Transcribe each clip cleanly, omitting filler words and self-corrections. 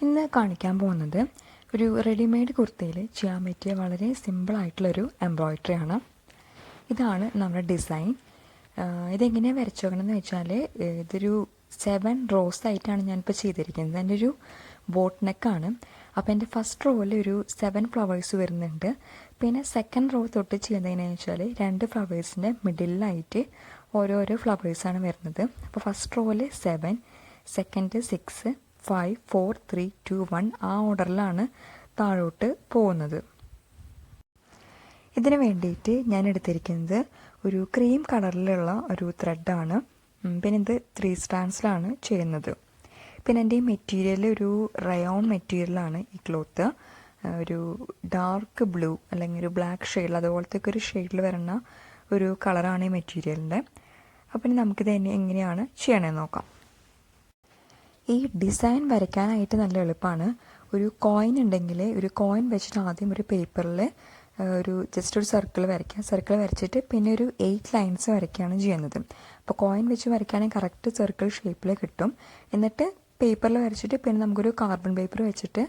ഇന്ന് കാണിക്കാൻ പോകുന്നത് ഒരു റെഡിമെയ്ഡ് കുർത്തിയിൽ ചെയ്യാൻ പറ്റിയ വളരെ സിമ്പിളായിട്ടുള്ളൊരു എംബ്രോയ്ഡറി ആണ്. ഇതാണ് നമ്മുടെ ഡിസൈൻ. ഇതെങ്ങനെയാണ് വരച്ചു നോക്കണമെന്ന് വെച്ചാൽ ഇതൊരു 7 റോസ് ആയിട്ടാണ് ഞാനിപ്പോൾ ചെയ്തിരിക്കുന്നത്. എൻ്റെ ഒരു ബോട്ട് നെക്കാണ്. അപ്പോൾ എൻ്റെ ഫസ്റ്റ് റോയിൽ ഒരു 7 ഫ്ലവേഴ്സ് വരുന്നുണ്ട്. പിന്നെ സെക്കൻഡ് റോ തൊട്ട് ചെയ്യുന്നതെന്ന് വെച്ചാൽ 2 ഫ്ലവേഴ്സിൻ്റെ മിഡിലായിട്ട് ഓരോരോ ഫ്ലവേഴ്സാണ് വരുന്നത്. അപ്പോൾ ഫസ്റ്റ് റോയിൽ 7, സെക്കൻഡ് 6, 5, 4, 3, 2, 1 ആ ഓർഡറിലാണ് താഴോട്ട് പോകുന്നത്. ഇതിന് വേണ്ടിയിട്ട് ഞാൻ എടുത്തിരിക്കുന്നത് ഒരു ക്രീം കളറിലുള്ള ഒരു ത്രെഡാണ്. പിന്നെ ഇത് 3 സ്റ്റാൻഡ്സിലാണ് ചെയ്യുന്നത്. പിന്നെ എൻ്റെ ഈ മെറ്റീരിയൽ ഒരു റയോൺ മെറ്റീരിയലാണ്. ഈ ക്ലോത്ത് ഒരു ഡാർക്ക് ബ്ലൂ അല്ലെങ്കിൽ ഒരു ബ്ലാക്ക് ഷെയ്ഡിൽ അതുപോലത്തെ ഒരു ഷെയ്ഡിൽ വരുന്ന ഒരു കളറാണ് ഈ മെറ്റീരിയലിൻ്റെ. അപ്പം നമുക്കിത് എങ്ങനെയാണ് ചെയ്യണമെന്ന് നോക്കാം. ഈ ഡിസൈൻ വരയ്ക്കാനായിട്ട് നല്ല എളുപ്പമാണ്. ഒരു കോയിൻ ഉണ്ടെങ്കിൽ ഒരു കോയിൻ വെച്ചിട്ട് ആദ്യം ഒരു പേപ്പറിൽ ജസ്റ്റ് ഒരു സർക്കിൾ വരയ്ക്കുക. സർക്കിൾ വരച്ചിട്ട് പിന്നെ ഒരു 8 ലൈൻസ് വരയ്ക്കുകയാണ് ചെയ്യുന്നത്. അപ്പോൾ കോയിൻ വെച്ച് വരയ്ക്കുകയാണെങ്കിൽ കറക്റ്റ് സർക്കിൾ ഷേപ്പിൽ കിട്ടും. എന്നിട്ട് പേപ്പറിൽ വരച്ചിട്ട് പിന്നെ നമുക്കൊരു കാർബൺ പേപ്പർ വെച്ചിട്ട്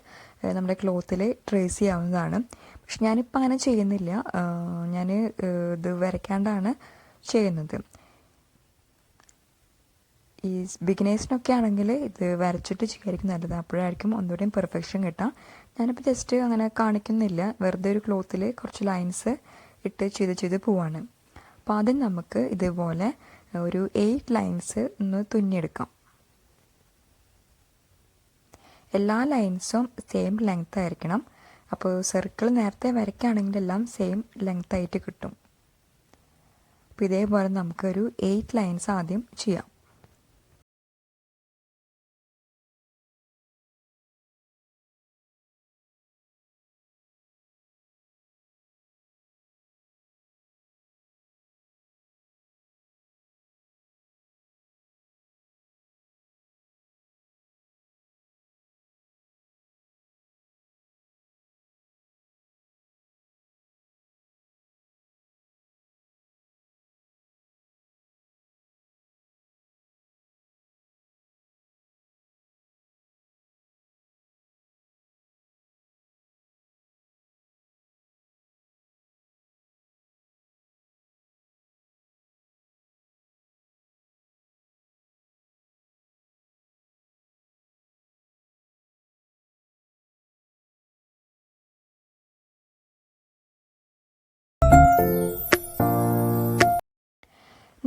നമ്മുടെ ക്ലോത്തിൽ ട്രേസ് ചെയ്യാവുന്നതാണ്. പക്ഷെ ഞാനിപ്പോൾ അങ്ങനെ ചെയ്യുന്നില്ല. ഞാൻ ഇത് വരയ്ക്കാണ്ടാണ് ചെയ്യുന്നത്. ഈ ബിഗിനേഴ്സിനൊക്കെ ആണെങ്കിൽ ഇത് വരച്ചിട്ട് ചെയ്യായിരിക്കും നല്ലത്. അപ്പോഴായിരിക്കും ഒന്നുകൂടെയും പെർഫെക്ഷൻ കിട്ടാം. ഞാനിപ്പോൾ ജസ്റ്റ് അങ്ങനെ കാണിക്കുന്നില്ല. വെറുതെ ഒരു ക്ലോത്തിൽ കുറച്ച് ലൈൻസ് ഇട്ട് ചെയ്ത് പോവാണ്. അപ്പോൾ ആദ്യം നമുക്ക് ഇതുപോലെ ഒരു 8 ലൈൻസ് ഒന്ന് തുന്നിയെടുക്കാം. എല്ലാ ലൈൻസും സെയിം ലെങ്ത് ആയിരിക്കണം. അപ്പോൾ സർക്കിൾ നേരത്തെ വരയ്ക്കുകയാണെങ്കിൽ എല്ലാം സെയിം ലെങ്ത് ആയിട്ട് കിട്ടും. അപ്പോൾ ഇതേപോലെ നമുക്കൊരു 8 ലൈൻസ് ആദ്യം ചെയ്യാം.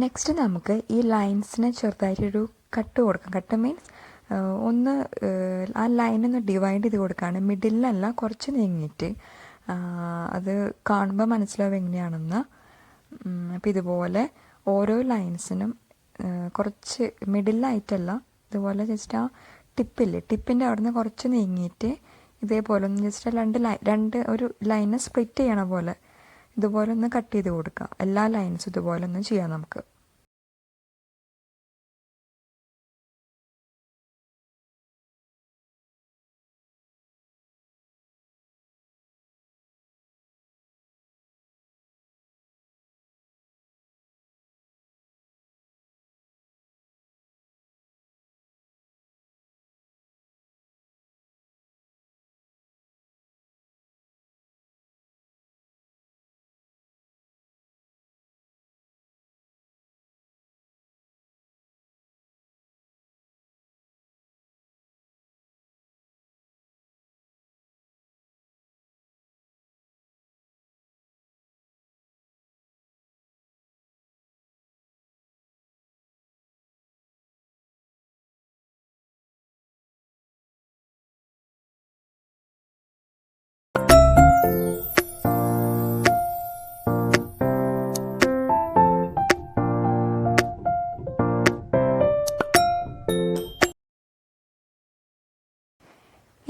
നെക്സ്റ്റ് നമുക്ക് ഈ ലൈൻസിന് ചെറുതായിട്ടൊരു കട്ട് കൊടുക്കാം. കട്ട് മീൻസ് ഒന്ന് ആ ലൈനൊന്ന് ഡിവൈഡ് ചെയ്ത് കൊടുക്കുകയാണ്. മിഡിലല്ല, കുറച്ച് നീങ്ങിയിട്ട്. അത് കാണുമ്പോൾ മനസ്സിലാവും എങ്ങനെയാണെന്ന്. അപ്പോൾ ഇതുപോലെ ഓരോ ലൈൻസിനും കുറച്ച് മിഡിലായിട്ടല്ല, ഇതുപോലെ ജസ്റ്റ് ആ ടിപ്പിൻ്റെ അവിടെ നിന്ന് കുറച്ച് നീങ്ങിയിട്ട് ഇതേപോലെ ഒന്ന് ജസ്റ്റ് രണ്ട് ഒരു ലൈനെ സ്പ്ലിറ്റ് ചെയ്യണ പോലെ ഇതുപോലെ ഒന്ന് കട്ട് ചെയ്ത് കൊടുക്കുക. എല്ലാ ലൈൻസും ഇതുപോലെ ഒന്ന് ചെയ്യാം നമുക്ക്.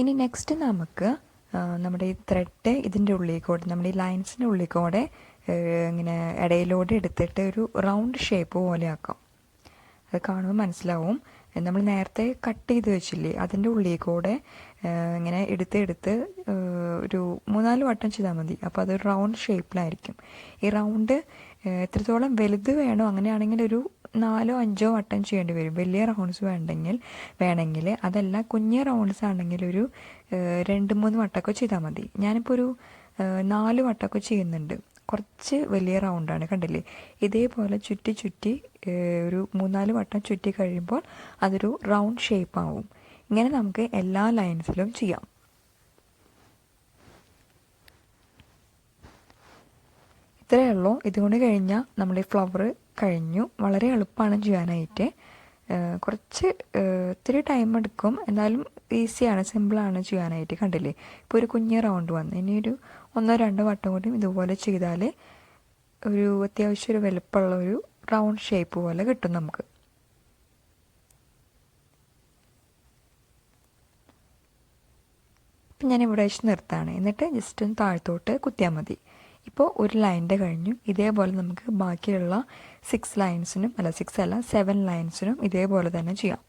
ഇനി നെക്സ്റ്റ് നമുക്ക് നമ്മുടെ ഈ ത്രെഡ് ഇതിൻ്റെ ഉള്ളിൽ കൂടെ, നമ്മുടെ ഈ ലൈൻസിൻ്റെ ഉള്ളിൽ കൂടെ ഇങ്ങനെ ഇടയിലൂടെ എടുത്തിട്ട് ഒരു റൗണ്ട് ഷേപ്പ് പോലെ ആക്കാം. അത് കാണുമ്പോൾ മനസ്സിലാവും. നമ്മൾ നേരത്തെ കട്ട് ചെയ്ത് വെച്ചില്ലേ, അതിൻ്റെ ഉള്ളിൽ കൂടെ ഇങ്ങനെ എടുത്ത് ഒരു 3-4 വട്ടം ചെയ്താൽ മതി. അപ്പോൾ അതൊരു റൗണ്ട് ഷേപ്പിലായിരിക്കും. ഈ റൗണ്ട് എത്രത്തോളം വലുത് വേണോ അങ്ങനെയാണെങ്കിൽ ഒരു 4-5 വട്ടം ചെയ്യേണ്ടി വരും. വലിയ റൗണ്ട്സ് വേണമെങ്കിൽ അതല്ല, കുഞ്ഞ് റൗണ്ട്സ് ആണെങ്കിൽ ഒരു 2-3 വട്ടമൊക്കെ ചെയ്താൽ മതി. ഞാനിപ്പോൾ ഒരു 4 വട്ടമൊക്കെ ചെയ്യുന്നുണ്ട്. കുറച്ച് വലിയ റൗണ്ടാണ്, കണ്ടില്ലേ? ഇതേപോലെ ചുറ്റി ഒരു 3-4 വട്ടം ചുറ്റി കഴിയുമ്പോൾ അതൊരു റൗണ്ട് ഷേപ്പ് ആവും. ഇങ്ങനെ നമുക്ക് എല്ലാ ലൈൻസിലും ചെയ്യാം. ഇത്രയേ ഉള്ളൂ. ഇതുകൊണ്ട് കഴിഞ്ഞാൽ നമ്മുടെ ഫ്ലവർ കഴിഞ്ഞു. വളരെ എളുപ്പമാണ് ചെയ്യാനായിട്ട്. കുറച്ച് ഇത്തിരി ടൈം എടുക്കും, എന്നാലും ഈസിയാണ്, സിമ്പിളാണ് ചെയ്യാനായിട്ട്. കണ്ടില്ലേ? ഇപ്പോൾ ഒരു കുഞ്ഞ് റൗണ്ട് വന്നു. ഇനി ഒരു 1-2 വട്ടം കൂടി ഇതുപോലെ ചെയ്താൽ ഒരു അത്യാവശ്യം ഒരു വലുപ്പമുള്ള ഒരു റൗണ്ട് ഷേപ്പ് പോലെ കിട്ടും നമുക്ക്. ഇപ്പം ഞാൻ ഇവിടെ വെച്ച് നിർത്താണ്. എന്നിട്ട് ജസ്റ്റ് ഒന്ന് താഴത്തോട്ട് കുത്തിയാൽ മതി. ഇപ്പോൾ ഒരു ലൈനിൻ്റെ കഴിഞ്ഞു. ഇതേപോലെ നമുക്ക് ബാക്കിയുള്ള 7 ലൈൻസിനും ഇതേപോലെ തന്നെ ചെയ്യാം.